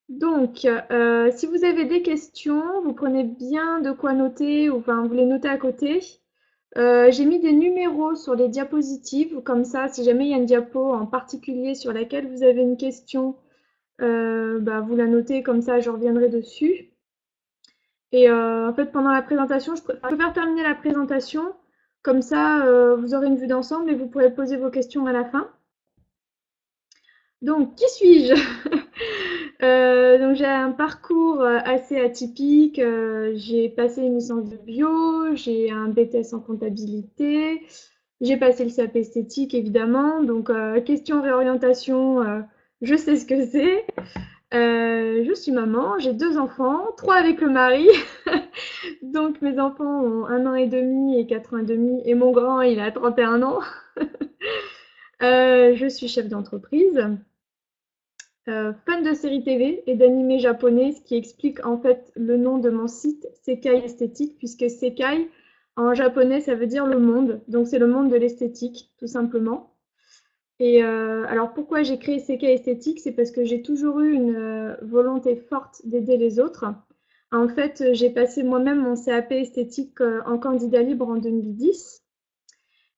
Donc, si vous avez des questions, vous prenez bien de quoi noter, ou enfin, vous les notez à côté. J'ai mis des numéros sur les diapositives, comme ça, si jamais il y a une diapo en particulier sur laquelle vous avez une question, bah, vous la notez, comme ça, je reviendrai dessus. Et en fait, pendant la présentation, je préfère terminer la présentation, comme ça, vous aurez une vue d'ensemble et vous pourrez poser vos questions à la fin. Donc, qui suis-je? Donc j'ai un parcours assez atypique. J'ai passé une licence de bio, j'ai un BTS en comptabilité, j'ai passé le CAP esthétique évidemment. Donc question réorientation, je sais ce que c'est. Je suis maman, j'ai 2 enfants, 3 avec le mari. Donc mes enfants ont 1 an et demi et 4 ans et demi, et mon grand il a 31 ans. Je suis chef d'entreprise. Fan de séries TV et d'animés japonais, ce qui explique en fait le nom de mon site Sekai Esthétique, puisque Sekai en japonais ça veut dire le monde, donc c'est le monde de l'esthétique tout simplement. Et alors pourquoi j'ai créé Sekai Esthétique, c'est parce que j'ai toujours eu une volonté forte d'aider les autres. En fait, j'ai passé moi-même mon CAP esthétique en candidat libre en 2010.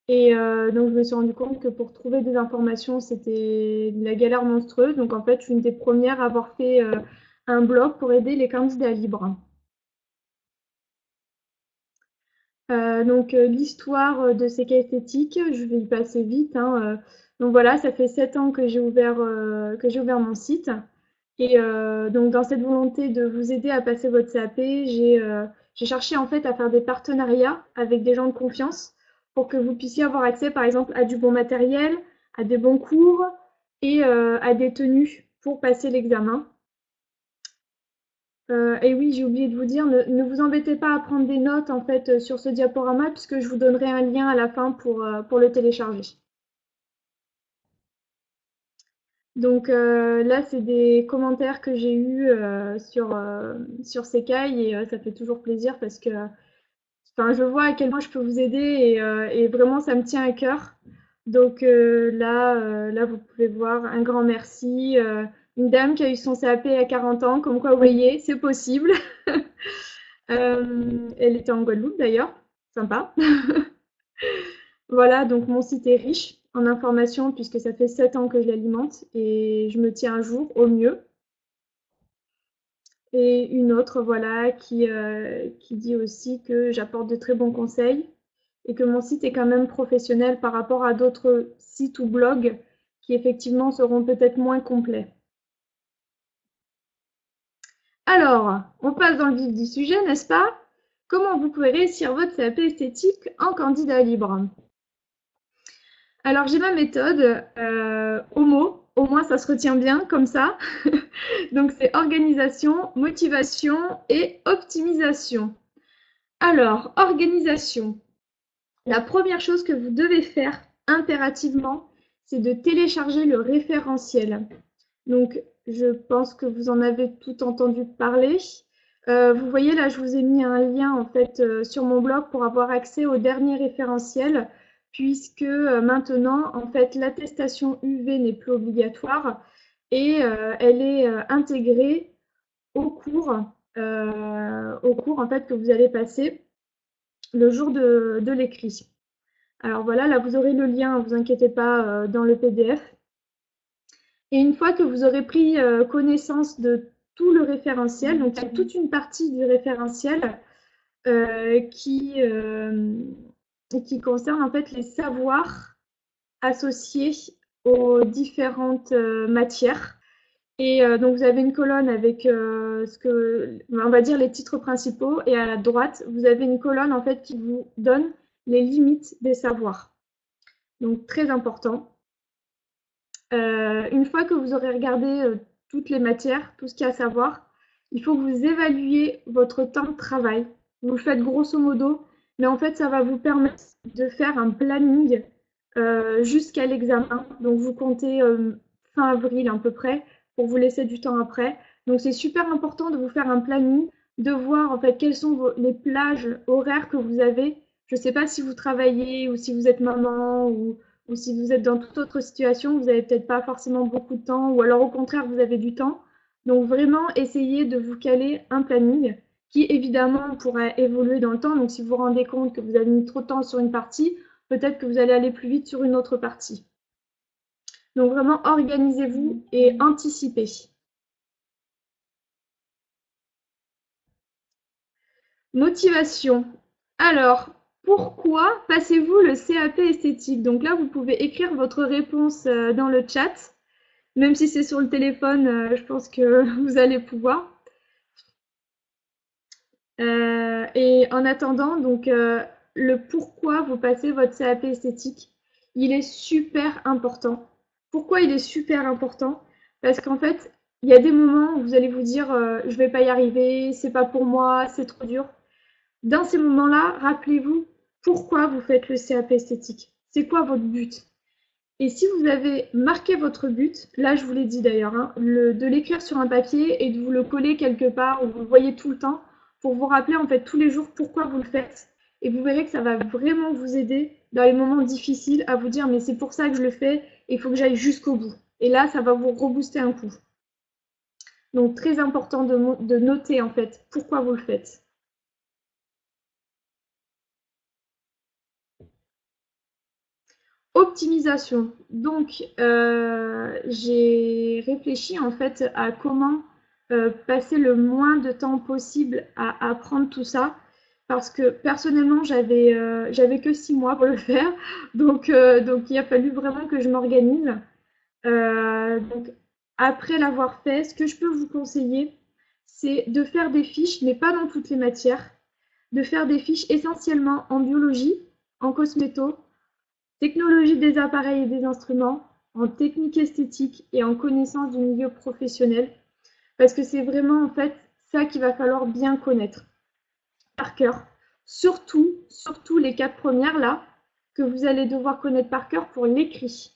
Et donc je me suis rendu compte que pour trouver des informations, c'était de la galère monstrueuse. Donc en fait, je suis une des premières à avoir fait un blog pour aider les candidats libres. L'histoire de ces cas esthétiques, je vais y passer vite, hein. Donc voilà, ça fait 7 ans que j'ai ouvert mon site. Et donc dans cette volonté de vous aider à passer votre CAP, j'ai cherché en fait à faire des partenariats avec des gens de confiance pour que vous puissiez avoir accès par exemple à du bon matériel, à des bons cours et à des tenues pour passer l'examen. Et oui, j'ai oublié de vous dire, ne vous embêtez pas à prendre des notes en fait sur ce diaporama puisque je vous donnerai un lien à la fin pour le télécharger. Donc là, c'est des commentaires que j'ai eus sur Sekai et ça fait toujours plaisir parce que enfin, je vois à quel point je peux vous aider et vraiment ça me tient à cœur. Donc là, vous pouvez voir un grand merci. Une dame qui a eu son CAP à 40 ans, comme quoi vous voyez, c'est possible. Elle était en Guadeloupe d'ailleurs, sympa. Voilà, donc mon site est riche en informations puisque ça fait 7 ans que je l'alimente et je me tiens à jour au mieux. Et une autre, voilà, qui dit aussi que j'apporte de très bons conseils et que mon site est quand même professionnel par rapport à d'autres sites ou blogs qui effectivement seront peut-être moins complets. Alors, on passe dans le vif du sujet, n'est-ce pas? Comment vous pouvez réussir votre CAP esthétique en candidat libre? Alors, j'ai ma méthode HOMO, au moins ça se retient bien comme ça. Donc, c'est organisation, motivation et optimisation. Alors, organisation. La première chose que vous devez faire impérativement, c'est de télécharger le référentiel. Donc, je pense que vous en avez tout entendu parler. Vous voyez là, je vous ai mis un lien en fait sur mon blog pour avoir accès au dernier référentiel, puisque maintenant, en fait, l'attestation UV n'est plus obligatoire et elle est intégrée au cours, en fait que vous allez passer le jour de l'écrit. Alors voilà, là vous aurez le lien, ne vous inquiétez pas, dans le PDF. Et une fois que vous aurez pris connaissance de tout le référentiel, donc il y a toute une partie du référentiel euh, qui, euh, qui concerne en fait les savoirs associés aux différentes matières. Et donc vous avez une colonne avec on va dire les titres principaux, et à la droite vous avez une colonne en fait qui vous donne les limites des savoirs. Donc très important. Une fois que vous aurez regardé toutes les matières, tout ce qu'il y a à savoir, il faut que vous évaluiez votre temps de travail. Vous le faites grosso modo, mais en fait, ça va vous permettre de faire un planning jusqu'à l'examen. Donc, vous comptez fin avril à peu près pour vous laisser du temps après. Donc, c'est super important de vous faire un planning, de voir en fait quelles sont les plages horaires que vous avez. Je ne sais pas si vous travaillez ou si vous êtes maman ou si vous êtes dans toute autre situation, vous n'avez peut-être pas forcément beaucoup de temps, ou alors au contraire, vous avez du temps. Donc vraiment, essayez de vous caler un planning qui évidemment pourra évoluer dans le temps. Donc si vous vous rendez compte que vous avez mis trop de temps sur une partie, peut-être que vous allez aller plus vite sur une autre partie. Donc vraiment, organisez-vous et anticipez. Motivation. Alors, pourquoi passez-vous le CAP esthétique? Donc là, vous pouvez écrire votre réponse dans le chat. Même si c'est sur le téléphone, je pense que vous allez pouvoir. Et en attendant, donc, le pourquoi vous passez votre CAP esthétique, il est super important. Pourquoi il est super important? Parce qu'en fait, il y a des moments où vous allez vous dire je vais pas y arriver, c'est pas pour moi, c'est trop dur. Dans ces moments-là, rappelez-vous pourquoi vous faites le CAP esthétique. C'est quoi votre but? Et si vous avez marqué votre but, là je vous l'ai dit d'ailleurs, hein, de l'écrire sur un papier et de vous le coller quelque part où vous le voyez tout le temps pour vous rappeler en fait tous les jours pourquoi vous le faites. Et vous verrez que ça va vraiment vous aider dans les moments difficiles à vous dire mais c'est pour ça que je le fais et il faut que j'aille jusqu'au bout. Et là, ça va vous rebooster un coup. Donc très important de noter en fait pourquoi vous le faites. Optimisation. Donc, j'ai réfléchi en fait à comment passer le moins de temps possible à apprendre tout ça. Parce que personnellement, j'avais que 6 mois pour le faire. Donc il a fallu vraiment que je m'organise. Donc, après l'avoir fait, ce que je peux vous conseiller, c'est de faire des fiches, mais pas dans toutes les matières. De faire des fiches essentiellement en biologie, en cosméto, technologie des appareils et des instruments, en technique esthétique et en connaissance du milieu professionnel, parce que c'est vraiment en fait ça qu'il va falloir bien connaître par cœur. Surtout les 4 premières là, que vous allez devoir connaître par cœur pour l'écrit.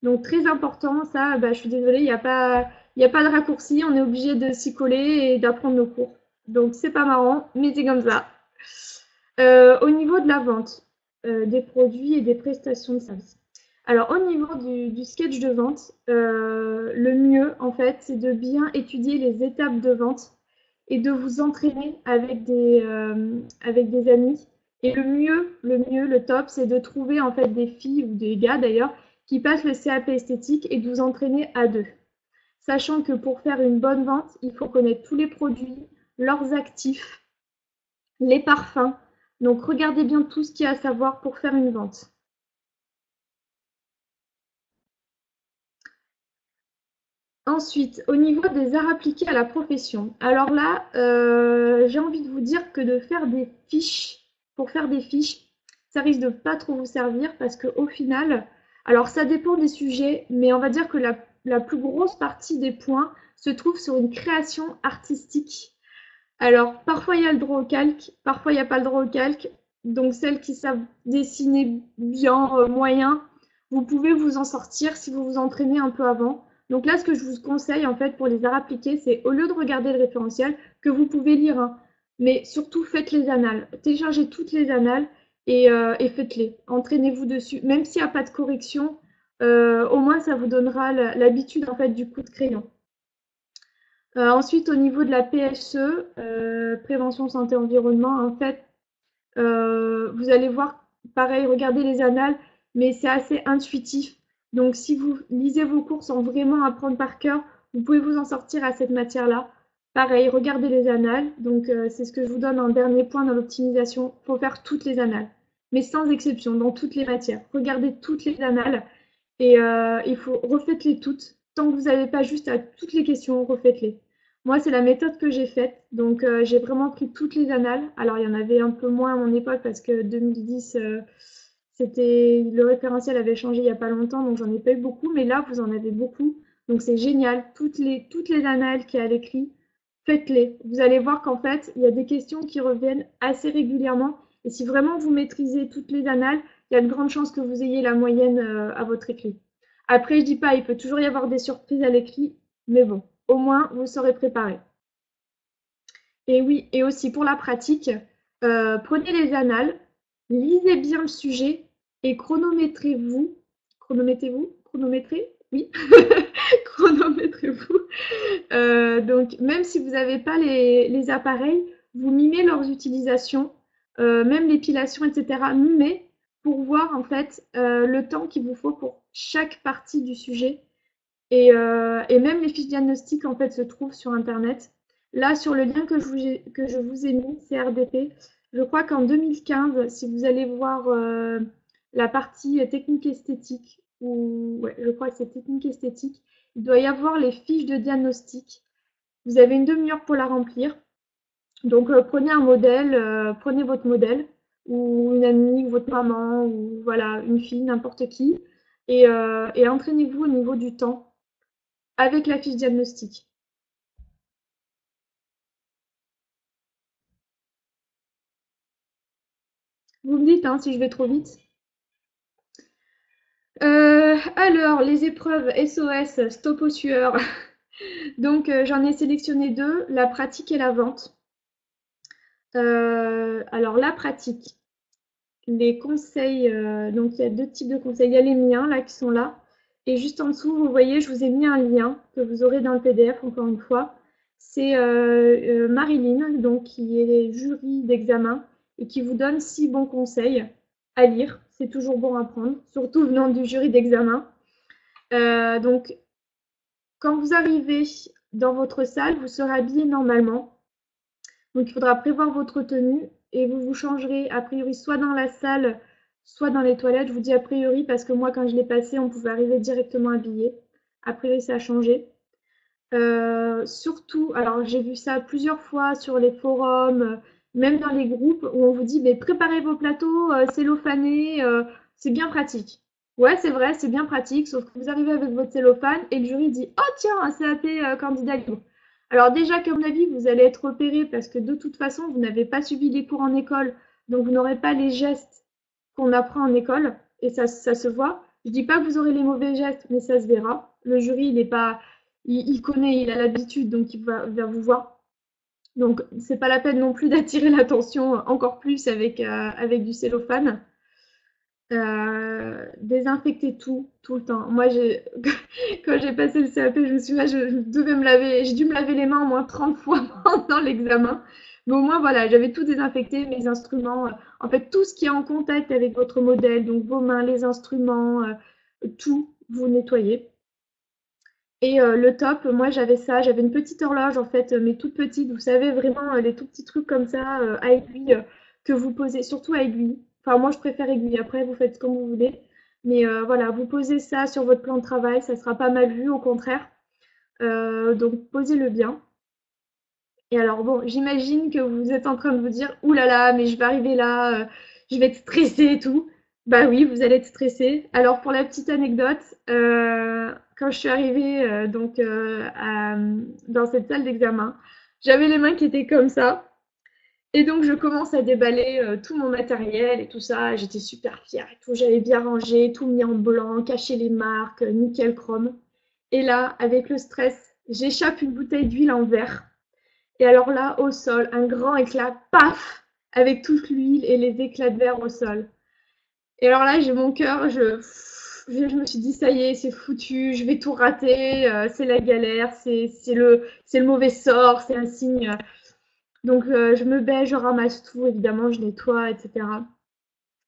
Donc très important, ça, je suis désolée, il y a pas de raccourci, on est obligé de s'y coller et d'apprendre nos cours. Donc c'est pas marrant, mais c'est comme ça. Au niveau de la vente des produits et des prestations de services. Alors au niveau du sketch de vente, le mieux en fait, c'est de bien étudier les étapes de vente et de vous entraîner avec des amis. Et le top, c'est de trouver en fait des filles ou des gars d'ailleurs qui passent le CAP esthétique et de vous entraîner à deux. Sachant que pour faire une bonne vente, il faut connaître tous les produits, leurs actifs, les parfums. Donc regardez bien tout ce qu'il y a à savoir pour faire une vente. Ensuite, au niveau des arts appliqués à la profession. Alors là, j'ai envie de vous dire que de faire des fiches, pour faire des fiches, ça risque de pas trop vous servir parce qu'au final, alors ça dépend des sujets, mais on va dire que la plus grosse partie des points se trouve sur une création artistique. Alors, parfois il y a le droit au calque, parfois il n'y a pas le droit au calque. Donc, celles qui savent dessiner bien, moyen, vous pouvez vous en sortir si vous vous entraînez un peu avant. Donc là, ce que je vous conseille en fait pour les arts appliqués, c'est au lieu de regarder le référentiel, que vous pouvez lire, hein, mais surtout faites les annales. Téléchargez toutes les annales et faites-les. Entraînez-vous dessus. Même s'il n'y a pas de correction, au moins ça vous donnera l'habitude en fait du coup de crayon. Ensuite, au niveau de la PSE, prévention santé environnement, en fait, vous allez voir, pareil, regardez les annales, mais c'est assez intuitif. Donc, si vous lisez vos cours sans vraiment apprendre par cœur, vous pouvez vous en sortir à cette matière-là. Pareil, regardez les annales. Donc, c'est ce que je vous donne en dernier point dans l'optimisation. Il faut faire toutes les annales, mais sans exception, dans toutes les matières. Regardez toutes les annales et il faut refaites-les toutes. Tant que vous n'avez pas juste à toutes les questions, refaites-les. Moi, c'est la méthode que j'ai faite. Donc, j'ai vraiment pris toutes les annales. Alors, il y en avait un peu moins à mon époque parce que 2010, le référentiel avait changé il n'y a pas longtemps, donc j'en ai pas eu beaucoup. Mais là, vous en avez beaucoup. Donc, c'est génial. Toutes les annales qu'il y a à l'écrit, faites-les. Vous allez voir qu'en fait, il y a des questions qui reviennent assez régulièrement. Et si vraiment vous maîtrisez toutes les annales, il y a de grandes chances que vous ayez la moyenne à votre écrit. Après, je dis pas, il peut toujours y avoir des surprises à l'écrit, mais bon, au moins, vous serez préparé. Et oui, et aussi pour la pratique, prenez les annales, lisez bien le sujet et chronométrez-vous, chronométrez-vous, chronométrez, Oui, chronométrez-vous. Donc, même si vous n'avez pas les appareils, vous mimez leurs utilisations, même l'épilation, etc. Mimez pour voir en fait le temps qu'il vous faut pour chaque partie du sujet. Et même les fiches diagnostiques en fait se trouvent sur Internet. Là, sur le lien que je vous ai mis, CRDP, je crois qu'en 2015, si vous allez voir la partie technique esthétique, ou ouais, je crois que c'est technique esthétique, il doit y avoir les fiches de diagnostic. Vous avez une demi-heure pour la remplir. Donc prenez un modèle, prenez votre modèle, ou une amie, ou votre maman, ou voilà, une fille, n'importe qui, et entraînez-vous au niveau du temps avec la fiche diagnostic. Vous me dites hein, si je vais trop vite. Alors, les épreuves SOS, stop aux sueurs. Donc, j'en ai sélectionné deux, la pratique et la vente. Alors, la pratique, les conseils, donc il y a deux types de conseils. Il y a les miens, là, qui sont là. Et juste en dessous, vous voyez, je vous ai mis un lien que vous aurez dans le PDF, encore une fois. C'est Marilyn, donc, qui est jury d'examen et qui vous donne 6 bons conseils à lire. C'est toujours bon à prendre, surtout venant du jury d'examen. Donc, quand vous arrivez dans votre salle, vous serez habillé normalement. Donc, il faudra prévoir votre tenue et vous vous changerez a priori soit dans la salle, soit dans les toilettes. Je vous dis a priori parce que moi, quand je l'ai passé, on pouvait arriver directement habillé. A priori, ça a changé. Surtout, alors j'ai vu ça plusieurs fois sur les forums, même dans les groupes où on vous dit mais préparez vos plateaux cellophanés, c'est bien pratique. Ouais, c'est vrai, c'est bien pratique, sauf que vous arrivez avec votre cellophane et le jury dit oh tiens, un CAP candidat libre. Alors déjà, comme mon avis, vous allez être repéré parce que de toute façon, vous n'avez pas suivi les cours en école, donc vous n'aurez pas les gestes qu'on apprend en école et ça se voit. Je dis pas que vous aurez les mauvais gestes, mais ça se verra. Le jury, il est pas, il connaît, il a l'habitude, donc il va vous voir. Donc, c'est pas la peine non plus d'attirer l'attention encore plus avec du cellophane. Désinfecter tout le temps. Moi, quand j'ai passé le CAP, je me suis dit, je devais me laver, j'ai dû me laver les mains au moins 30 fois pendant l'examen. Mais au moins, voilà, j'avais tout désinfecté, mes instruments, en fait, tout ce qui est en contact avec votre modèle, donc vos mains, les instruments, tout, vous nettoyez. Et le top, moi j'avais ça, j'avais une petite horloge en fait, mais toute petite, vous savez vraiment les tout petits trucs comme ça à aiguille que vous posez, surtout à aiguille. Enfin moi je préfère aiguille, après vous faites comme vous voulez. Mais voilà, vous posez ça sur votre plan de travail, ça sera pas mal vu, au contraire. Donc posez-le bien. Et alors bon, j'imagine que vous êtes en train de vous dire, ouh là là, mais je vais arriver là, je vais être stressée et tout. Bah oui, vous allez être stressé. Alors pour la petite anecdote, quand je suis arrivée dans cette salle d'examen, j'avais les mains qui étaient comme ça. Et donc je commence à déballer tout mon matériel et tout ça. J'étais super fière et tout. J'avais bien rangé, tout mis en blanc, caché les marques, nickel chrome. Et là, avec le stress, j'échappe une bouteille d'huile en verre. Et alors là, au sol, un grand éclat, paf, avec toute l'huile et les éclats de verre au sol. Et alors là, j'ai mon cœur, je me suis dit, ça y est, c'est foutu, je vais tout rater, c'est la galère, c'est le mauvais sort, c'est un signe. Donc je me baisse, je ramasse tout, évidemment, je nettoie, etc.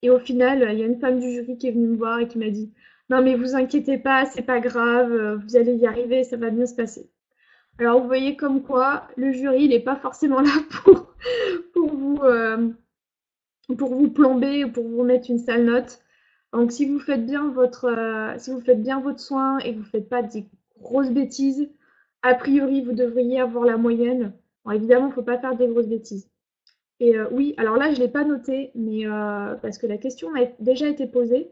Et au final, il y a une femme du jury qui est venue me voir et qui m'a dit, non mais vous inquiétez pas, c'est pas grave, vous allez y arriver, ça va bien se passer. Alors vous voyez comme quoi le jury il n'est pas forcément là pour vous, pour vous plomber ou pour vous mettre une sale note. Donc si vous faites bien votre soin et que vous ne faites pas des grosses bêtises, a priori vous devriez avoir la moyenne. Bon, évidemment, il ne faut pas faire des grosses bêtises. Et oui, alors là je ne l'ai pas noté, mais parce que la question a déjà été posée.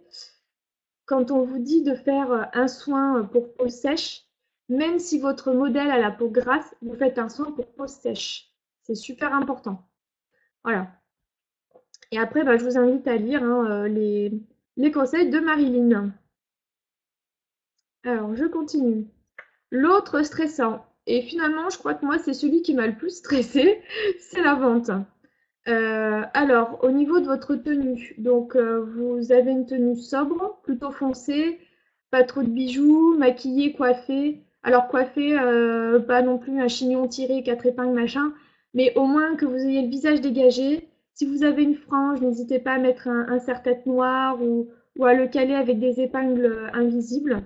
Quand on vous dit de faire un soin pour peau sèche, même si votre modèle a la peau grasse, vous faites un soin pour peau sèche. C'est super important. Voilà. Et après, bah, je vous invite à lire hein, les conseils de Marilyn. Alors, je continue. L'autre stressant, et finalement, je crois que moi, c'est celui qui m'a le plus stressé, c'est la vente. Alors, au niveau de votre tenue, donc vous avez une tenue sobre, plutôt foncée, Pas trop de bijoux, maquillé, coiffé. Alors coiffé, pas non plus un chignon tiré, 4 épingles, machin, mais au moins que vous ayez le visage dégagé. Si vous avez une frange, n'hésitez pas à mettre un serre-tête noir ou à le caler avec des épingles invisibles.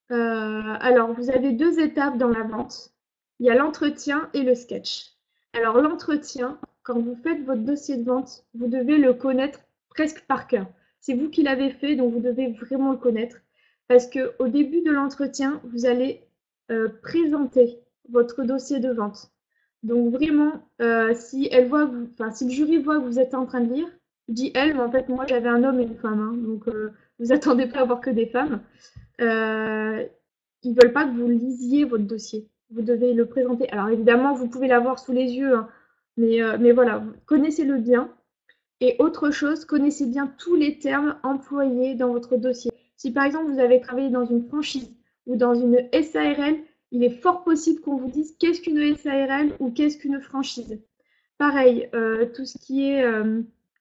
Alors, vous avez deux étapes dans la vente. Il y a l'entretien et le sketch. Alors, l'entretien, quand vous faites votre dossier de vente, vous devez le connaître presque par cœur. C'est vous qui l'avez fait, donc vous devez vraiment le connaître. Parce qu'au début de l'entretien, vous allez présenter votre dossier de vente. Donc vraiment, si elle voit, enfin, si le jury voit que vous êtes en train de lire, je dis elle, mais en fait moi j'avais un homme et une femme, hein, donc vous attendez pas à voir que des femmes. Euh, Ils veulent pas que vous lisiez votre dossier. Vous devez le présenter. Alors évidemment, vous pouvez l'avoir sous les yeux, hein, mais voilà, connaissez-le bien. Et autre chose, connaissez bien tous les termes employés dans votre dossier. Si par exemple vous avez travaillé dans une franchise ou dans une SARL, il est fort possible qu'on vous dise qu'est-ce qu'une SARL ou qu'est-ce qu'une franchise. Pareil, tout ce qui est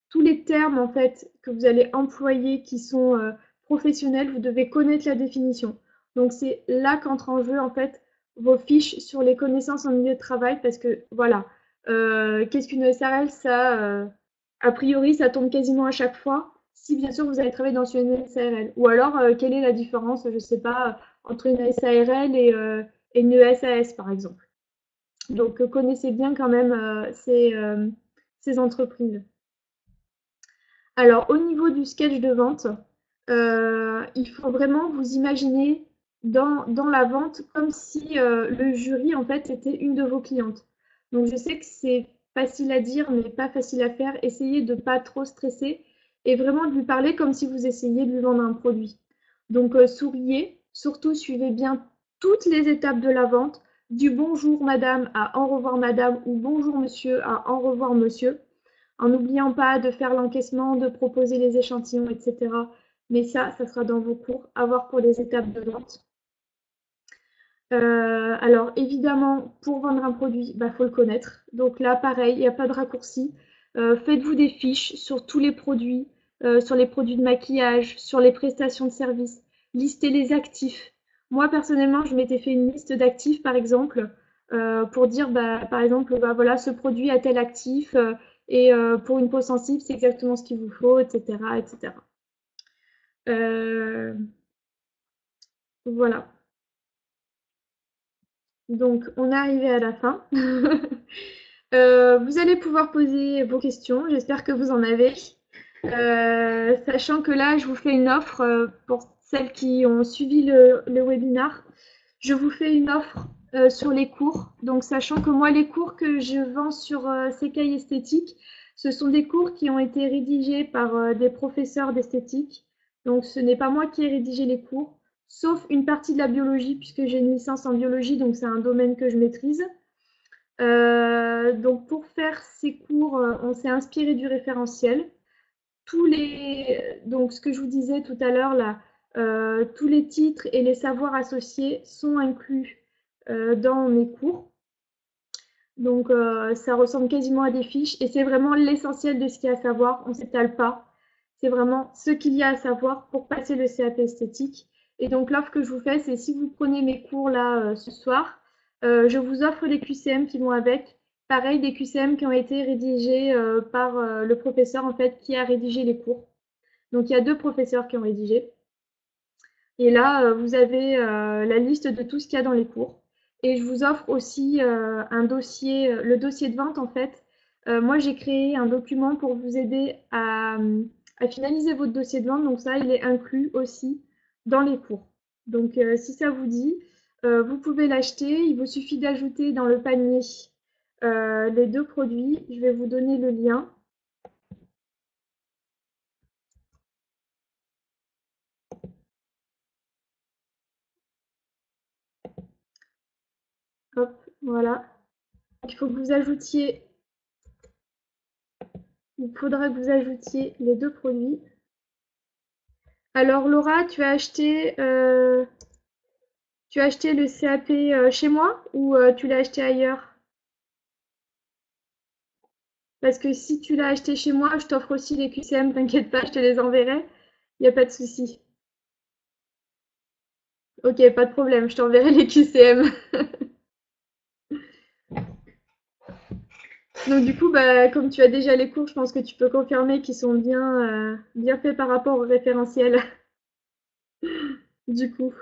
tous les termes en fait que vous allez employer qui sont professionnels, vous devez connaître la définition. Donc c'est là qu'entre en jeu en fait vos fiches sur les connaissances en milieu de travail parce que voilà, qu'est-ce qu'une SARL, ça a priori ça tombe quasiment à chaque fois. Si bien sûr vous avez travaillé dans une SARL. Ou alors quelle est la différence, je sais pas, entre une SARL et une SAS par exemple. Donc, connaissez bien quand même ces entreprises. Alors, au niveau du sketch de vente, il faut vraiment vous imaginer dans la vente comme si le jury, en fait, était une de vos clientes. Donc, je sais que c'est facile à dire, mais pas facile à faire. Essayez de ne pas trop stresser et vraiment de lui parler comme si vous essayiez de lui vendre un produit. Donc, souriez, surtout suivez bien toutes les étapes de la vente, du bonjour madame à au revoir madame ou bonjour monsieur à au revoir monsieur, en n'oubliant pas de faire l'encaissement, de proposer les échantillons, etc. Mais ça sera dans vos cours, à voir pour les étapes de vente. Alors évidemment, pour vendre un produit, bah, faut le connaître. Donc là, pareil, il n'y a pas de raccourci. Faites-vous des fiches sur tous les produits, sur les produits de maquillage, sur les prestations de services. Listez les actifs. Moi, personnellement, je m'étais fait une liste d'actifs, par exemple, pour dire, bah, par exemple, bah, voilà, ce produit a tel actif, et pour une peau sensible, c'est exactement ce qu'il vous faut, etc., etc. Euh, voilà. Donc, on est arrivé à la fin. Vous allez pouvoir poser vos questions. J'espère que vous en avez. Sachant que là, je vous fais une offre pour celles qui ont suivi le webinar. Je vous fais une offre sur les cours. Donc, sachant que moi, les cours que je vends sur Sekai Esthétique, ce sont des cours qui ont été rédigés par des professeurs d'esthétique. Donc, ce n'est pas moi qui ai rédigé les cours, sauf une partie de la biologie, puisque j'ai une licence en biologie, donc c'est un domaine que je maîtrise. Donc, pour faire ces cours, on s'est inspiré du référentiel. Donc, ce que je vous disais tout à l'heure, là, tous les titres et les savoirs associés sont inclus dans mes cours. Donc, ça ressemble quasiment à des fiches et c'est vraiment l'essentiel de ce qu'il y a à savoir. On ne s'étale pas. C'est vraiment ce qu'il y a à savoir pour passer le CAP esthétique. Et donc, l'offre que je vous fais, c'est si vous prenez mes cours là ce soir, je vous offre les QCM qui vont avec. Pareil, des QCM qui ont été rédigés par le professeur en fait qui a rédigé les cours. Donc, il y a deux professeurs qui ont rédigé. Et là, vous avez la liste de tout ce qu'il y a dans les cours. Et je vous offre aussi un dossier, le dossier de vente en fait. Moi, j'ai créé un document pour vous aider à finaliser votre dossier de vente. Donc ça, il est inclus aussi dans les cours. Donc si ça vous dit, vous pouvez l'acheter. Il vous suffit d'ajouter dans le panier les deux produits. Je vais vous donner le lien. Hop, voilà. Il faut que vous ajoutiez Il faudra que vous ajoutiez les deux produits. Alors Laura, tu as acheté le CAP chez moi ou tu l'as acheté ailleurs? Parce que si tu l'as acheté chez moi, je t'offre aussi les QCM, t'inquiète pas, je te les enverrai. Il n'y a pas de souci. Ok, pas de problème, je t'enverrai les QCM. Donc du coup, bah, comme tu as déjà les cours, je pense que tu peux confirmer qu'ils sont bien faits par rapport au référentiel. Du coup,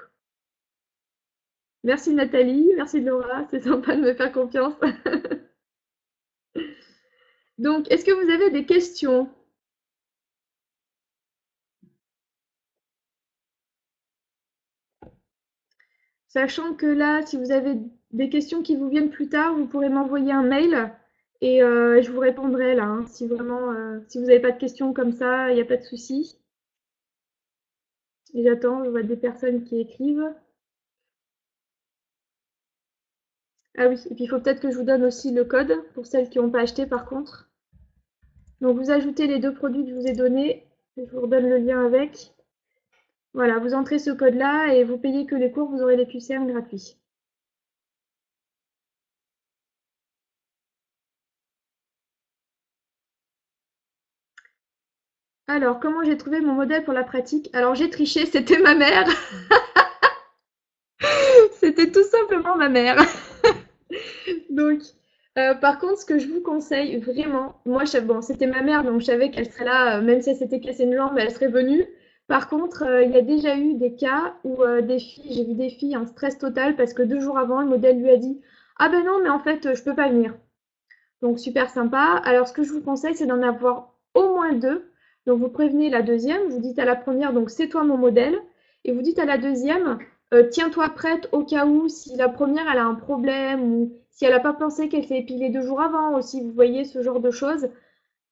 merci Nathalie, merci Laura, c'est sympa de me faire confiance. Donc, est-ce que vous avez des questions? Sachant que là, si vous avez des questions qui vous viennent plus tard, vous pourrez m'envoyer un mail et je vous répondrai là, hein. Si vraiment, si vous n'avez pas de questions comme ça, il n'y a pas de souci. Et j'attends, je vois des personnes qui écrivent. Ah oui, et puis il faut peut-être que je vous donne aussi le code pour celles qui n'ont pas acheté par contre. Donc vous ajoutez les deux produits que je vous ai donnés, je vous redonne le lien avec. Voilà, vous entrez ce code-là et vous payez que les cours, vous aurez les QCM gratuits. Alors, comment j'ai trouvé mon modèle pour la pratique? Alors j'ai triché, c'était ma mère. C'était tout simplement ma mère. Donc, par contre, ce que je vous conseille vraiment, moi, bon, c'était ma mère, donc je savais qu'elle serait là, même si elle s'était cassée une jambe, elle serait venue. Par contre, il y a déjà eu des cas où des filles, j'ai vu des filles en stress total parce que 2 jours avant, le modèle lui a dit: «Ah ben non, mais en fait, je peux pas venir». Donc super sympa. Alors ce que je vous conseille, c'est d'en avoir au moins deux. Donc vous prévenez la deuxième, vous dites à la première, donc c'est toi mon modèle, et vous dites à la deuxième, tiens-toi prête au cas où si la première elle a un problème ou si elle n'a pas pensé qu'elle s'est épilée 2 jours avant aussi, vous voyez ce genre de choses.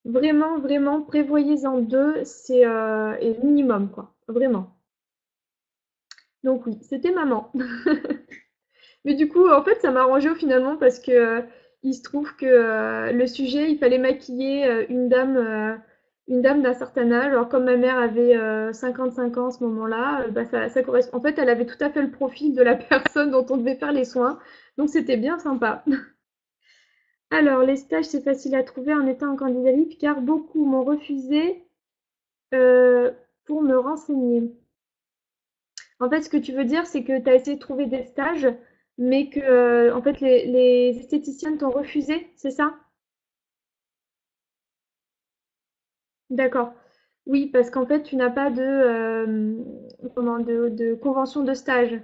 Vraiment, vraiment, prévoyez-en deux, c'est et minimum quoi, vraiment. Donc oui, c'était maman. Mais du coup, en fait, ça m'a arrangé finalement parce que il se trouve que le sujet, il fallait maquiller une dame d'un certain âge. Alors comme ma mère avait 55 ans à ce moment-là, bah, ça correspond. En fait, elle avait tout à fait le profil de la personne dont on devait faire les soins. Donc c'était bien sympa. Alors, les stages, c'est facile à trouver en étant en candidat libre car beaucoup m'ont refusé euh, pour me renseigner. En fait, ce que tu veux dire, c'est que tu as essayé de trouver des stages, mais que en fait les esthéticiennes t'ont refusé, c'est ça? D'accord. Oui, parce qu'en fait, tu n'as pas de convention de stage.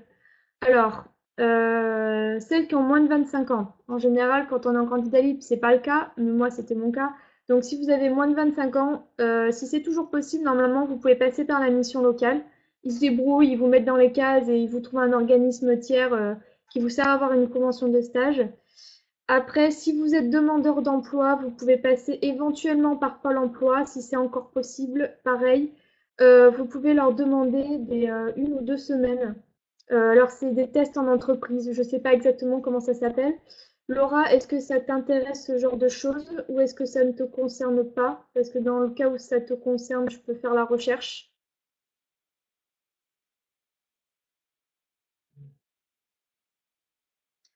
Alors, celles qui ont moins de 25 ans. En général, quand on est en candidat libre, c'est pas le cas, mais moi, c'était mon cas. Donc, si vous avez moins de 25 ans, si c'est toujours possible, normalement, vous pouvez passer par la mission locale. Ils se débrouillent, ils vous mettent dans les cases et ils vous trouvent un organisme tiers qui vous sert à avoir une convention de stage. Après, si vous êtes demandeur d'emploi, vous pouvez passer éventuellement par Pôle emploi, si c'est encore possible. Pareil, vous pouvez leur demander 1 ou 2 semaines. Alors, c'est des tests en entreprise. Je ne sais pas exactement comment ça s'appelle. Laura, est-ce que ça t'intéresse ce genre de choses ou est-ce que ça ne te concerne pas? Parce que dans le cas où ça te concerne, je peux faire la recherche.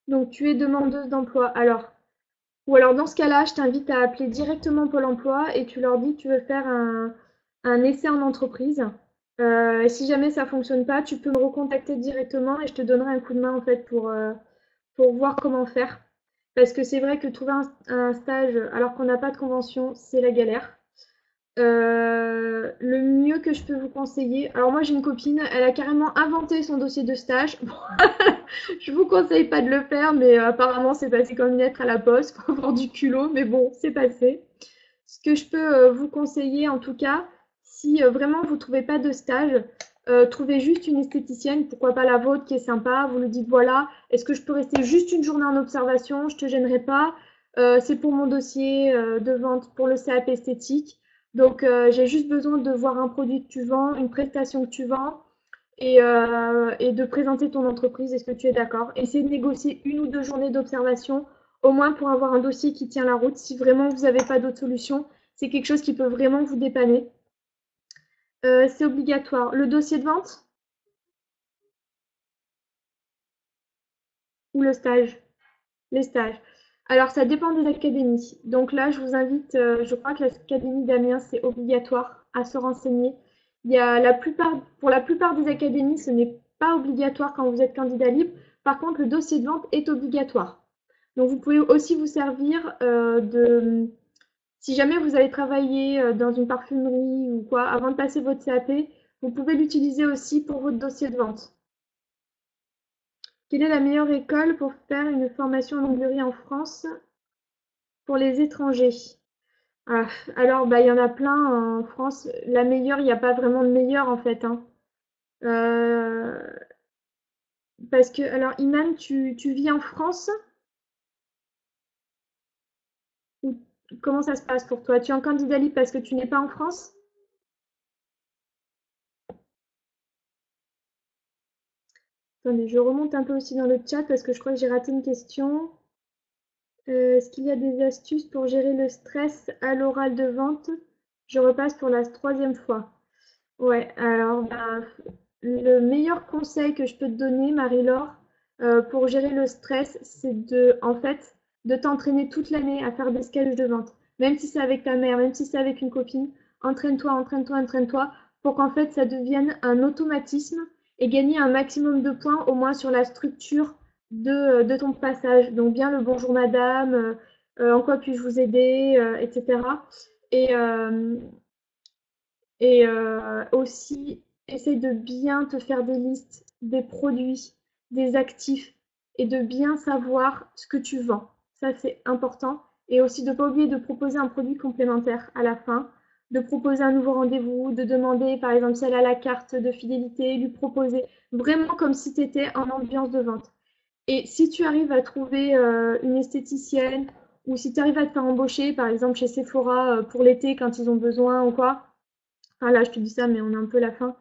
Donc, tu es demandeuse d'emploi. Ou alors dans ce cas-là, je t'invite à appeler directement Pôle emploi et tu leur dis que tu veux faire un essai en entreprise. Et si jamais ça fonctionne pas, tu peux me recontacter directement et je te donnerai un coup de main en fait pour voir comment faire. Parce que c'est vrai que trouver un stage alors qu'on n'a pas de convention, c'est la galère. Le mieux que je peux vous conseiller, alors moi j'ai une copine, elle a carrément inventé son dossier de stage. Je vous conseille pas de le faire, mais apparemment c'est passé comme une lettre à la poste. Faut avoir du culot, mais bon, c'est passé. Ce que je peux vous conseiller en tout cas, si vraiment vous trouvez pas de stage, trouvez juste une esthéticienne, pourquoi pas la vôtre qui est sympa. Vous lui dites voilà, est-ce que je peux rester juste une journée en observation? Je te gênerai pas. C'est pour mon dossier de vente pour le CAP esthétique. Donc j'ai juste besoin de voir un produit que tu vends, une prestation que tu vends et de présenter ton entreprise. Est-ce que tu es d'accord? Essayez de négocier 1 ou 2 journées d'observation, au moins pour avoir un dossier qui tient la route. Si vraiment vous n'avez pas d'autre solution, c'est quelque chose qui peut vraiment vous dépanner. C'est obligatoire. Le dossier de vente ou le stage? Les stages. Alors, ça dépend des académies. Donc là, je vous invite, je crois que l'académie d'Amiens, c'est obligatoire à se renseigner. Il y a pour la plupart des académies, ce n'est pas obligatoire quand vous êtes candidat libre. Par contre, le dossier de vente est obligatoire. Donc, vous pouvez aussi vous servir si jamais vous allez travailler dans une parfumerie ou quoi, avant de passer votre CAP, vous pouvez l'utiliser aussi pour votre dossier de vente. Quelle est la meilleure école pour faire une formation en onglerie en France pour les étrangers? Ah, alors, bah, il y en a plein en France. La meilleure, il n'y a pas vraiment de meilleure en fait, hein. Euh, Parce que, alors, Iman, tu vis en France ou comment ça se passe pour toi? Tu es en candidat libre parce que tu n'es pas en France? Attendez, je remonte un peu aussi dans le chat parce que je crois que j'ai raté une question. Est-ce qu'il y a des astuces pour gérer le stress à l'oral de vente? Je repasse pour la troisième fois. Ouais, alors bah, le meilleur conseil que je peux te donner, Marie-Laure, pour gérer le stress, c'est en fait, de t'entraîner toute l'année à faire des sketchs de vente. Même si c'est avec ta mère, même si c'est avec une copine, entraîne-toi, entraîne-toi, entraîne-toi, pour qu'en fait ça devienne un automatisme et gagner un maximum de points, au moins sur la structure de ton passage. Donc bien le bonjour madame, en quoi puis-je vous aider, etc. Et, aussi, essaye de bien te faire des listes des produits, des actifs et de bien savoir ce que tu vends. Ça, c'est important. Et aussi de ne pas oublier de proposer un produit complémentaire à la fin, de proposer un nouveau rendez-vous, de demander par exemple si elle a la carte de fidélité, lui proposer vraiment comme si tu étais en ambiance de vente. Et si tu arrives à trouver une esthéticienne ou si tu arrives à te faire embaucher par exemple chez Sephora pour l'été quand ils ont besoin ou quoi, enfin là, je te dis ça, mais on a un peu la fin.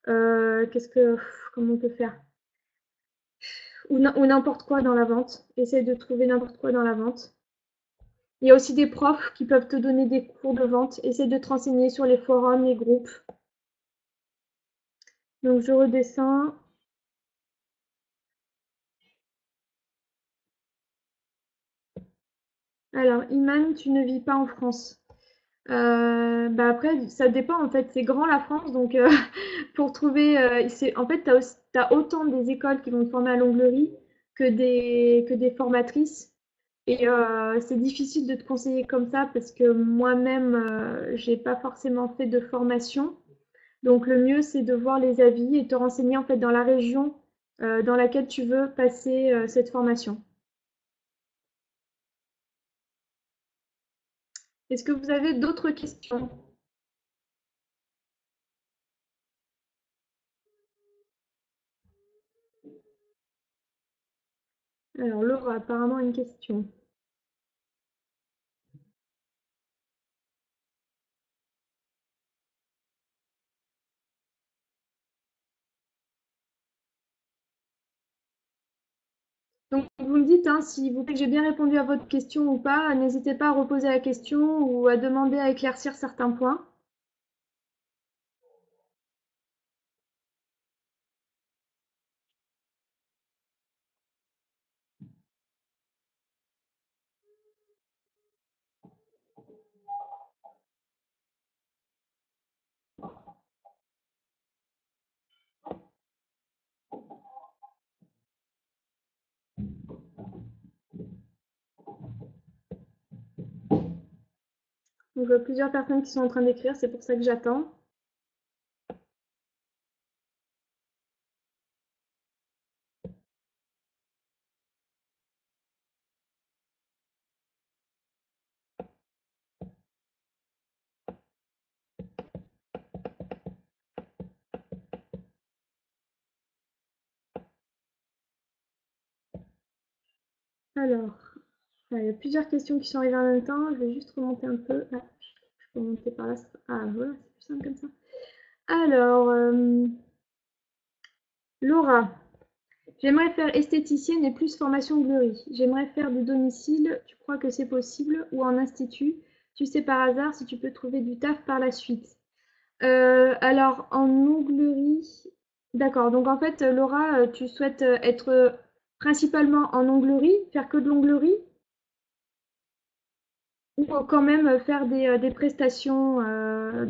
Comment on peut faire? Ou n'importe quoi dans la vente. Essaye de trouver n'importe quoi dans la vente. Il y a aussi des profs qui peuvent te donner des cours de vente. Essaye de te renseigner sur les forums, les groupes. Donc je redescends. Alors, Iman, tu ne vis pas en France. Bah après, ça dépend en fait. C'est grand la France, donc pour trouver, en fait, t'as autant des écoles qui vont te former à l'onglerie que des formatrices. Et c'est difficile de te conseiller comme ça parce que moi-même, j'ai pas forcément fait de formation. Donc le mieux, c'est de voir les avis et te renseigner en fait dans la région dans laquelle tu veux passer cette formation. Est-ce que vous avez d'autres questions? Alors Laura, apparemment une question. Donc vous me dites hein, si vous voulez que j'ai bien répondu à votre question ou pas, n'hésitez pas à reposer la question ou à demander à éclaircir certains points. Donc je vois plusieurs personnes qui sont en train d'écrire, c'est pour ça que j'attends. Alors, il y a plusieurs questions qui sont arrivées en même temps. Je vais juste remonter un peu. Ah, je peux remonter par là. Ah, voilà, c'est plus simple comme ça. Alors, Laura, j'aimerais faire esthéticienne et plus formation Glory. J'aimerais faire du domicile. Tu crois que c'est possible ou en institut? Tu sais par hasard si tu peux trouver du taf par la suite. Alors, en onglerie. D'accord. Donc, en fait, Laura, tu souhaites être principalement en onglerie, faire que de l'onglerie, ou quand même faire des prestations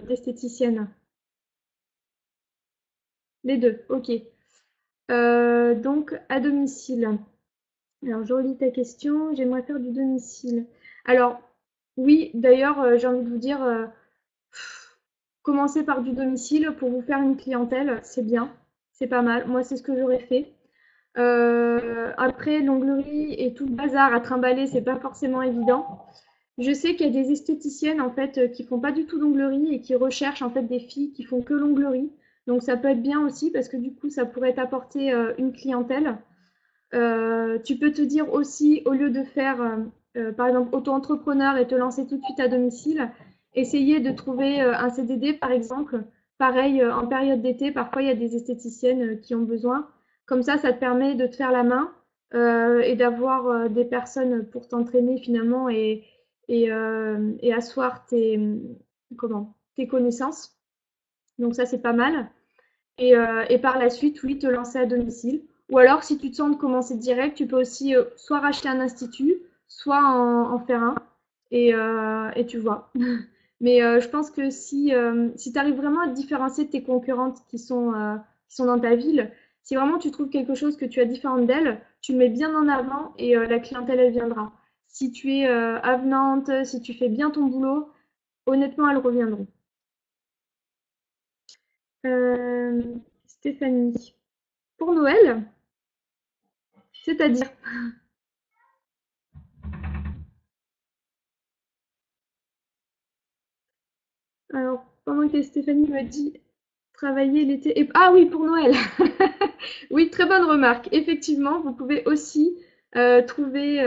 d'esthéticienne? Les deux, ok. Donc à domicile. Alors je relis ta question, j'aimerais faire du domicile. Alors oui, d'ailleurs, j'ai envie de vous dire, commencez par du domicile pour vous faire une clientèle, c'est bien, c'est pas mal. Moi, c'est ce que j'aurais fait. Après, l'onglerie et tout le bazar à trimballer, c'est pas forcément évident. Je sais qu'il y a des esthéticiennes en fait qui font pas du tout d'onglerie et qui recherchent en fait des filles qui font que l'onglerie. Donc ça peut être bien aussi parce que du coup ça pourrait t'apporter une clientèle. Tu peux te dire aussi, au lieu de faire par exemple auto-entrepreneur et te lancer tout de suite à domicile, essayer de trouver un CDD par exemple. Pareil, en période d'été, parfois il y a des esthéticiennes qui ont besoin. Comme ça te permet de te faire la main et d'avoir des personnes pour t'entraîner finalement et asseoir tes connaissances. Donc ça, c'est pas mal. Et par la suite, oui, te lancer à domicile. Ou alors, si tu te sens de commencer direct, tu peux aussi soit racheter un institut, soit en faire un. Et tu vois. Mais je pense que si tu arrives vraiment à te différencier de tes concurrentes qui sont dans ta ville, si vraiment tu trouves quelque chose que tu as différent d'elles, tu le mets bien en avant et la clientèle, elle viendra. Si tu es avenante, si tu fais bien ton boulot, honnêtement, elles reviendront. Stéphanie. Pour Noël, c'est-à-dire, alors, pendant que Stéphanie me dit travailler l'été. Ah oui, pour Noël. Oui, très bonne remarque. Effectivement, vous pouvez aussi trouver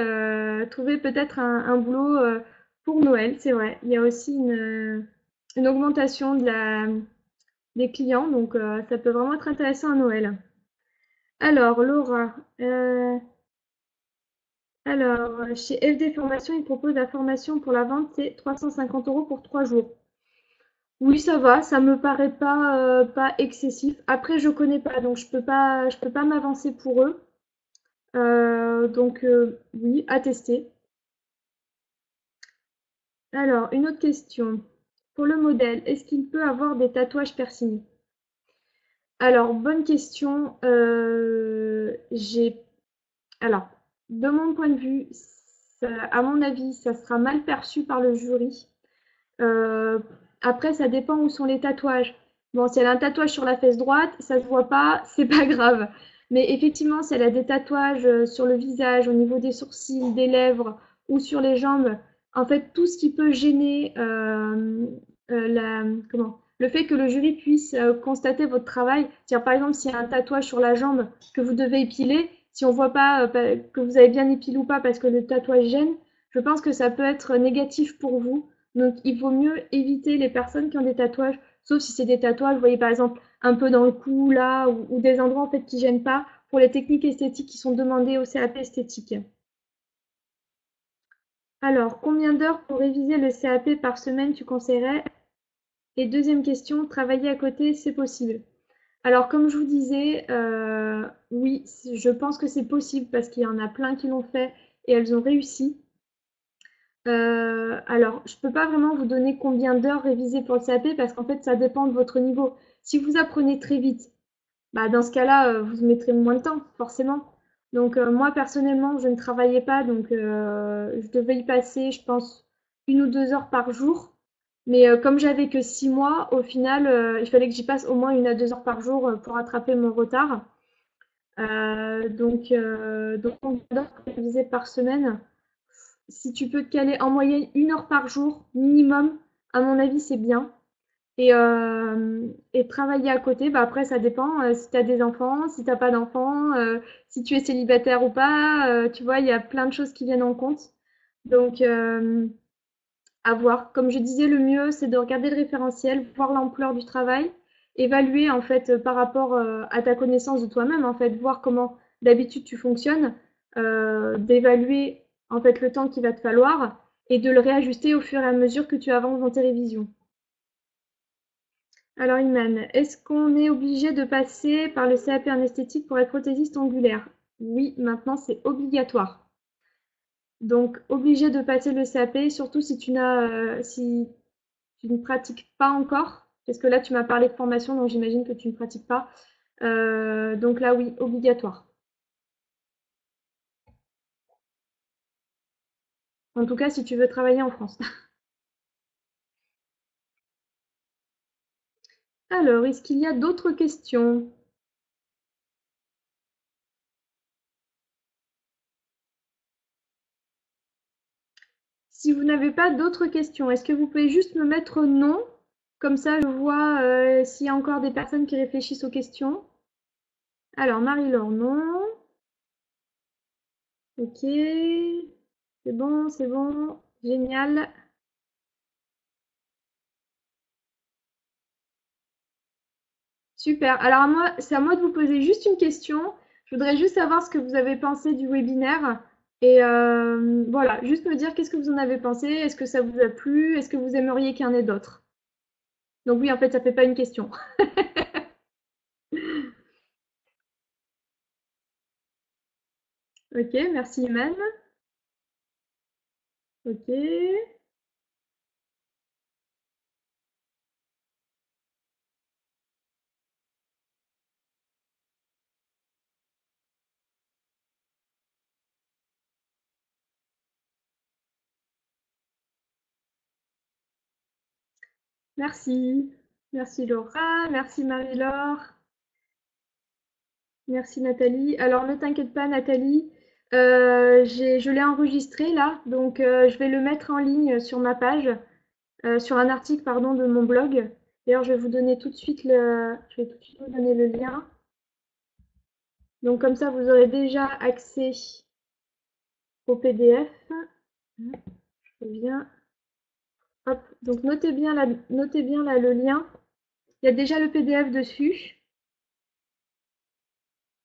peut-être un boulot pour Noël, c'est vrai. Il y a aussi une augmentation des clients, donc ça peut vraiment être intéressant à Noël. Alors, Laura, chez FD Formation, ils proposent la formation pour la vente, c'est 350 € pour 3 jours. Oui, ça va, ça me paraît pas excessif. Après, je connais pas, donc je peux pas m'avancer pour eux. Donc oui, à tester. Alors, une autre question. Pour le modèle, est-ce qu'il peut avoir des tatouages piercings? Alors, bonne question. Alors, de mon point de vue, à mon avis, ça sera mal perçu par le jury. Euh, Après, ça dépend où sont les tatouages. Bon, si elle a un tatouage sur la fesse droite, ça se voit pas, c'est pas grave. Mais effectivement, si elle a des tatouages sur le visage, au niveau des sourcils, des lèvres ou sur les jambes, en fait, tout ce qui peut gêner le fait que le jury puisse constater votre travail. C'est-à-dire, par exemple, s'il y a un tatouage sur la jambe que vous devez épiler, si on voit pas que vous avez bien épilé ou pas parce que le tatouage gêne, je pense que ça peut être négatif pour vous. Donc, il vaut mieux éviter les personnes qui ont des tatouages, sauf si c'est des tatouages, vous voyez, par exemple, un peu dans le cou, là, ou des endroits, en fait, qui gênent pas, pour les techniques esthétiques qui sont demandées au CAP esthétique. Alors, combien d'heures pour réviser le CAP par semaine tu conseillerais? Et deuxième question, travailler à côté, c'est possible? Alors, comme je vous disais, oui, je pense que c'est possible parce qu'il y en a plein qui l'ont fait et elles ont réussi. Alors, je peux pas vraiment vous donner combien d'heures réviser pour le CAP parce qu'en fait, ça dépend de votre niveau. Si vous apprenez très vite, bah, dans ce cas-là, vous mettrez moins de temps, forcément. Donc, moi, personnellement, je ne travaillais pas, donc je devais y passer, je pense, 1 ou 2 heures par jour. Mais comme j'avais que 6 mois, au final, il fallait que j'y passe au moins 1 à 2 heures par jour pour rattraper mon retard. Donc combien d'heures réviser par semaine? Si tu peux te caler en moyenne 1 heure par jour minimum, à mon avis, c'est bien. Et travailler à côté, bah après, ça dépend si tu as des enfants, si tu pas d'enfants, si tu es célibataire ou pas. Tu vois, il y a plein de choses qui viennent en compte. Donc, à voir. Comme je disais, le mieux, c'est de regarder le référentiel, voir l'ampleur du travail, évaluer en fait par rapport à ta connaissance de toi-même, en fait, voir comment d'habitude tu fonctionnes, d'évaluer en fait le temps qu'il va te falloir et de le réajuster au fur et à mesure que tu avances dans tes révisions. Alors Iman, est-ce qu'on est obligé de passer par le CAP en esthétique pour être prothésiste ongulaire? Oui, maintenant c'est obligatoire. Donc obligé de passer le CAP, surtout si tu ne pratiques pas encore, parce que là tu m'as parlé de formation, donc j'imagine que tu ne pratiques pas. Donc là, oui, obligatoire. En tout cas, si tu veux travailler en France. Alors, est-ce qu'il y a d'autres questions? Si vous n'avez pas d'autres questions, est-ce que vous pouvez juste me mettre non? Comme ça, je vois s'il y a encore des personnes qui réfléchissent aux questions. Alors, Marie-Laure, non. Ok. C'est bon, c'est bon. Génial. Super. Alors, moi, c'est à moi de vous poser juste une question. Je voudrais juste savoir ce que vous avez pensé du webinaire. Et voilà, juste me dire qu'est-ce que vous en avez pensé. Est-ce que ça vous a plu? Est-ce que vous aimeriez qu'il y en ait d'autres? Donc oui, en fait, ça fait pas une question. Ok, merci Iman. Ok, merci. Merci Laura, merci Marie-Laure, merci Nathalie. Alors ne t'inquiète pas Nathalie, je l'ai enregistré là, donc je vais le mettre en ligne sur ma page, sur un article pardon de mon blog. D'ailleurs, je vais vous donner tout de suite je vais tout de suite vous donner le lien. Donc comme ça, vous aurez déjà accès au PDF. Je viens, hop. Donc notez bien là le lien. Il y a déjà le PDF dessus.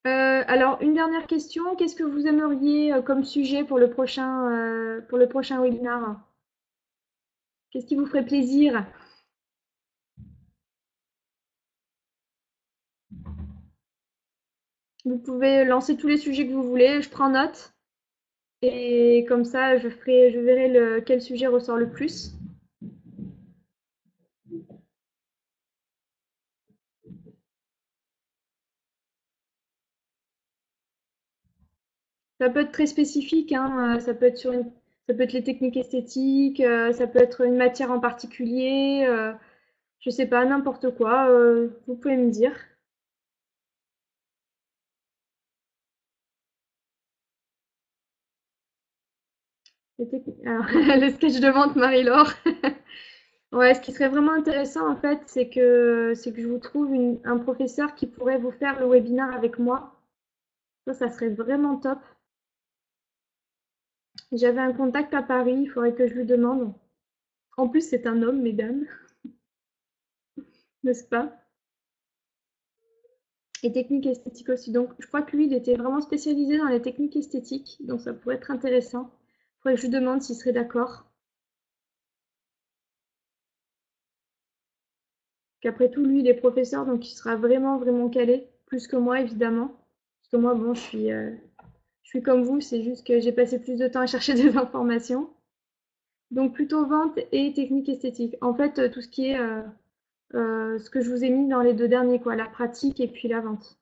Alors, une dernière question. Qu'est-ce que vous aimeriez comme sujet pour le prochain webinaire? Qu'est-ce qui vous ferait plaisir? Vous pouvez lancer tous les sujets que vous voulez. Je prends note. Et comme ça, je verrai quel sujet ressort le plus. Ça peut être très spécifique, hein. Ça peut être les techniques esthétiques, ça peut être une matière en particulier, je sais pas, n'importe quoi. Vous pouvez me dire. Alors, le sketch de vente Marie-Laure. Ouais, ce qui serait vraiment intéressant en fait, c'est que je vous trouve un professeur qui pourrait vous faire le webinaire avec moi. Ça serait vraiment top. J'avais un contact à Paris, il faudrait que je lui demande. En plus, c'est un homme, mesdames, n'est-ce pas? Et technique esthétique aussi. Donc, je crois que lui, il était vraiment spécialisé dans les techniques esthétiques, donc ça pourrait être intéressant. Il faudrait que je lui demande s'il serait d'accord. Qu'après tout, lui, il est professeur, donc il sera vraiment, vraiment calé, plus que moi, évidemment. Parce que moi, bon, je suis comme vous, c'est juste que j'ai passé plus de temps à chercher des informations. Donc plutôt vente et technique esthétique. En fait, tout ce qui est ce que je vous ai mis dans les deux derniers, quoi, la pratique et puis la vente.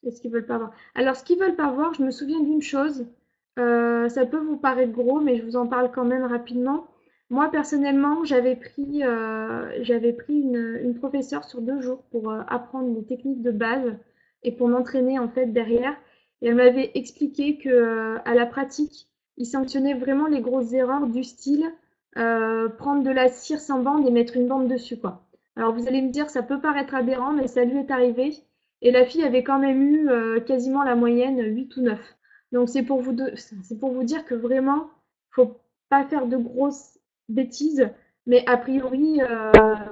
Et ce qu'ils veulent pas voir. Alors, ce qu'ils veulent pas voir, je me souviens d'une chose. Ça peut vous paraître gros, mais je vous en parle quand même rapidement. Moi, personnellement, j'avais pris une professeure sur 2 jours pour apprendre les techniques de base et pour m'entraîner en fait derrière. Et elle m'avait expliqué que à la pratique, il sanctionnait vraiment les grosses erreurs du style prendre de la cire sans bande et mettre une bande dessus, quoi. Alors vous allez me dire, ça peut paraître aberrant, mais ça lui est arrivé. Et la fille avait quand même eu quasiment la moyenne 8 ou 9. Donc c'est pour vous dire que vraiment, faut pas faire de grosses bêtises, mais a priori,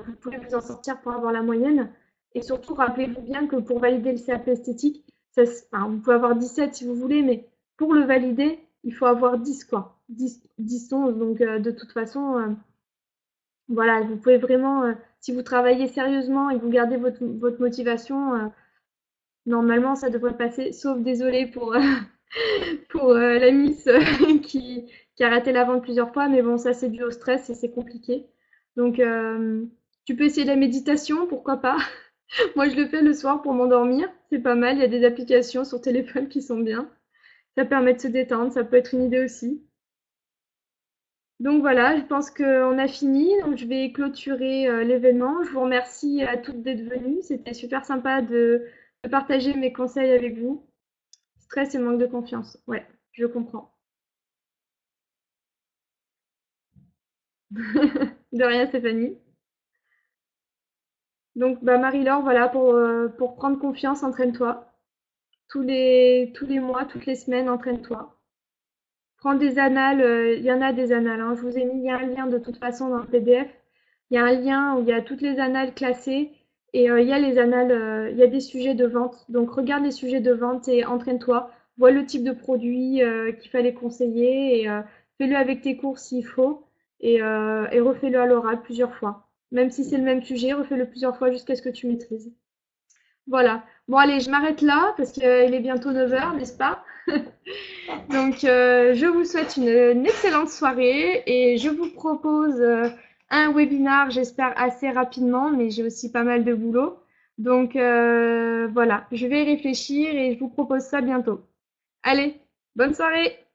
vous pouvez vous en sortir pour avoir la moyenne. Et surtout, rappelez-vous bien que pour valider le CAP esthétique, enfin, vous pouvez avoir 17 si vous voulez, mais pour le valider, il faut avoir 10 quoi. 10 11. Donc de toute façon, voilà, vous pouvez vraiment, si vous travaillez sérieusement et que vous gardez votre motivation, normalement, ça devrait passer, sauf désolé pour, pour la Miss qui a raté la vente plusieurs fois, mais bon, ça c'est dû au stress et c'est compliqué. Donc, Tu peux essayer la méditation, pourquoi pas. Moi, je le fais le soir pour m'endormir. C'est pas mal. Il y a des applications sur téléphone qui sont bien. Ça permet de se détendre. Ça peut être une idée aussi. Donc voilà, je pense qu'on a fini. Donc je vais clôturer l'événement. Je vous remercie à toutes d'être venues. C'était super sympa de partager mes conseils avec vous. Stress et manque de confiance. Ouais, je comprends. De rien, Stéphanie. Donc, bah, Marie-Laure, voilà, pour prendre confiance, entraîne-toi. Tous les mois, toutes les semaines, entraîne-toi. Prends des annales, il y en a des annales, hein. Je vous ai mis, il y a un lien de toute façon dans le PDF. Il y a un lien où il y a toutes les annales classées et il y a les annales, il y a des sujets de vente. Donc, regarde les sujets de vente et entraîne-toi. Vois le type de produit qu'il fallait conseiller et fais-le avec tes cours s'il faut et refais-le à l'oral plusieurs fois. Même si c'est le même sujet, refais-le plusieurs fois jusqu'à ce que tu maîtrises. Voilà. Bon, allez, je m'arrête là parce qu'il est bientôt 9 heures, n'est-ce pas? Donc, je vous souhaite une excellente soirée et je vous propose un webinar, j'espère assez rapidement, mais j'ai aussi pas mal de boulot. Donc, voilà, je vais y réfléchir et je vous propose ça bientôt. Allez, bonne soirée!